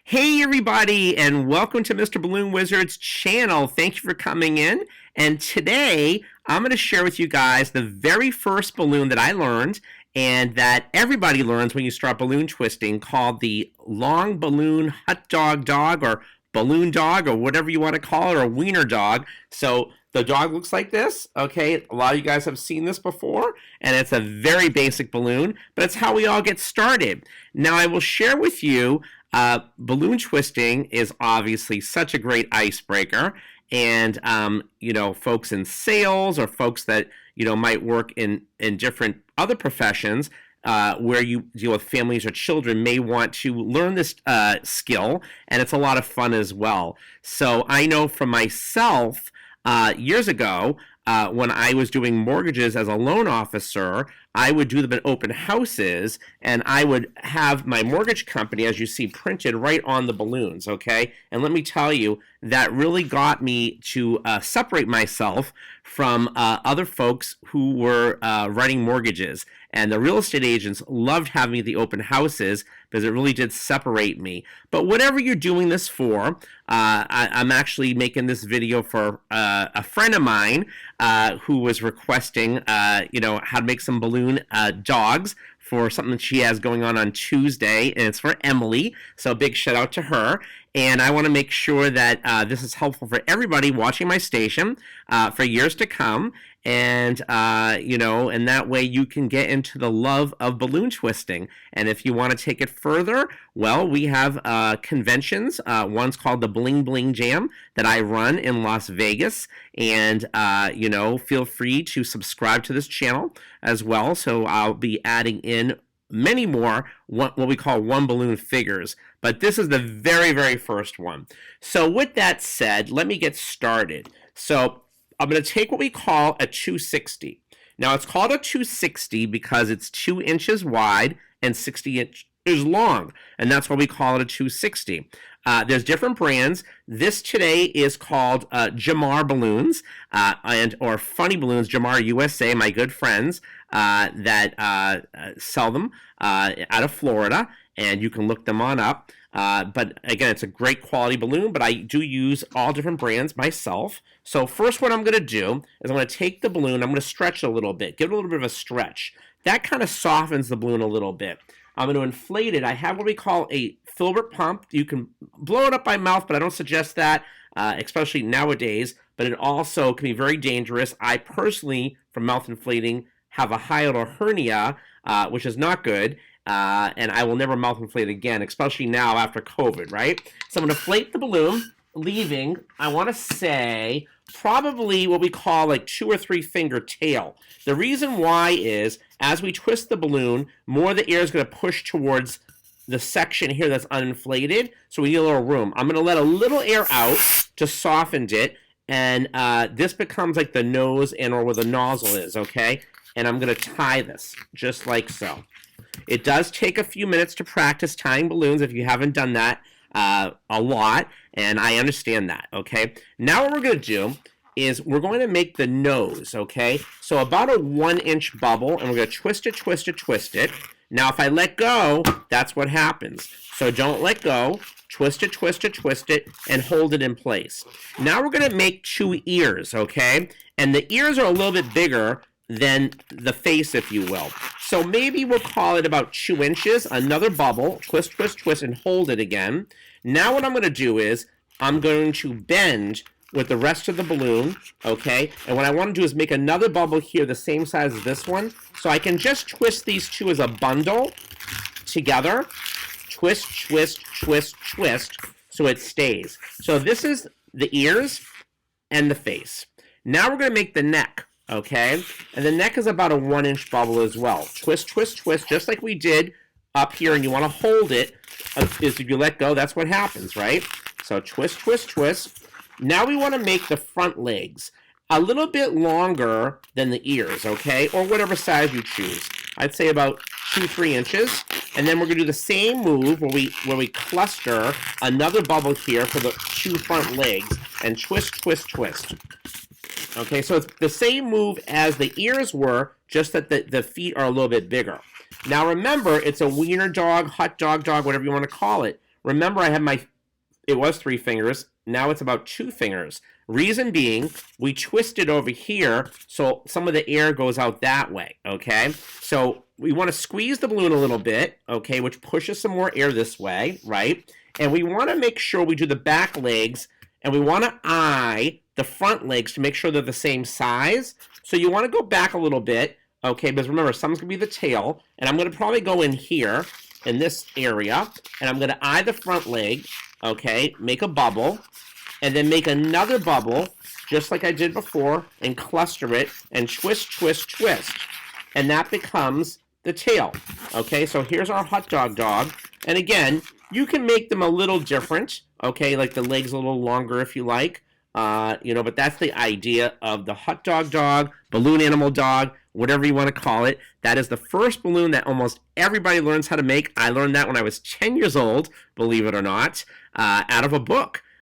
Hey everybody, and welcome to Mr. Balloon Wizard's channel. Thank you for coming in. And today, I'm going to share with you guys the very first balloon that I learned and that everybody learns when you start balloon twisting, called the long balloon hot dog or balloon dog or whatever you want to call it, or wiener dog. So the dog looks like this, okay? A lot of you guys have seen this before, and it's a very basic balloon, but it's how we all get started. Now I will share with you balloon twisting is obviously such a great icebreaker, and folks in sales or folks that might work in different other professions where you deal with families or children may want to learn this skill, and it's a lot of fun as well. So I know for myself, years ago, when I was doing mortgages as a loan officer, I would do them at open houses, and I would have my mortgage company, as you see, printed right on the balloons, okay? And let me tell you, that really got me to separate myself from other folks who were writing mortgages. And the real estate agents loved having me at the open houses because it really did separate me. But whatever you're doing this for, I'm actually making this video for a friend of mine who was requesting, how to make some balloon dogs for something that she has going on Tuesday, and it's for Emily. So big shout out to her. And I want to make sure that this is helpful for everybody watching my station for years to come. And, and that way you can get into the love of balloon twisting. And if you want to take it further, well, we have conventions. One's called the Bling Bling Jam that I run in Las Vegas. And, feel free to subscribe to this channel as well. So I'll be adding in many more what we call one balloon figures, but this is the very, very first one. So with that said, let me get started. So I'm going to take what we call a 260. Now it's called a 260 because it's 2 inches wide and 60 inches long, and that's why we call it a 260. There's different brands. This today is called Jamar Balloons or Funny Balloons, Jamar USA, my good friends that sell them out of Florida, and you can look them on up. But again, it's a great quality balloon, but I do use all different brands myself. So first what I'm going to do is I'm going to take the balloon, I'm going to stretch it a little bit, give it a little bit of a stretch. That kind of softens the balloon a little bit. I'm going to inflate it. I have what we call a filbert pump. You can blow it up by mouth, but I don't suggest that, especially nowadays. But it also can be very dangerous. I personally, from mouth inflating, have a hiatal hernia, which is not good. And I will never mouth inflate again, especially now after COVID, right? So I'm going to inflate the balloon, leaving, I want to say, probably what we call like 2 or 3 finger tail. The reason why is, as we twist the balloon, more of the air is going to push towards the section here that's uninflated, so we need a little room. I'm going to let a little air out to soften it, and this becomes like the nose and or where the nozzle is, okay? And I'm going to tie this, just like so. It does take a few minutes to practice tying balloons if you haven't done that a lot, and I understand that, okay? Now what we're going to do is we're going to make the nose, okay? So about a 1-inch bubble, and we're going to twist it, twist it, twist it. Now if I let go, that's what happens. So don't let go. Twist it, twist it, twist it, and hold it in place. Now we're going to make 2 ears, okay? And the ears are a little bit bigger than the face, if you will. So maybe we'll call it about 2 inches, another bubble, twist, twist, twist, and hold it again. Now what I'm going to do is I'm going to bend with the rest of the balloon, okay? And what I want to do is make another bubble here the same size as this one. So I can just twist these two as a bundle together. Twist, twist, twist, twist, so it stays. So this is the ears and the face. Now we're going to make the neck. Okay, and the neck is about a 1-inch bubble as well. Twist, twist, twist, just like we did up here, and you want to hold it. If you let go, that's what happens, right? So twist, twist, twist. Now we want to make the front legs a little bit longer than the ears, okay, or whatever size you choose. I'd say about 2-3 inches, and then we're going to do the same move where we cluster another bubble here for the 2 front legs and twist, twist, twist. Okay, so it's the same move as the ears were, just that the feet are a little bit bigger. Now remember, it's a wiener dog, hot dog, whatever you want to call it. Remember, it was 3 fingers. Now it's about 2 fingers. Reason being, we twist it over here so some of the air goes out that way, okay? So we want to squeeze the balloon a little bit, okay, which pushes some more air this way, right? And we want to make sure we do the back legs, and we want to eye the front legs to make sure they're the same size. So you want to go back a little bit, okay, because remember, some's going to be the tail, and I'm going to probably go in here, in this area, and I'm going to eye the front leg, okay, make a bubble, and then make another bubble, just like I did before, and cluster it, and twist, twist, twist. And that becomes the tail. Okay, so here's our hot dog dog. And again, you can make them a little different, okay, like the legs a little longer if you like. But that's the idea of the hot dog dog, balloon animal dog, whatever you want to call it. That is the first balloon that almost everybody learns how to make. I learned that when I was 10 years old, believe it or not, out of a book.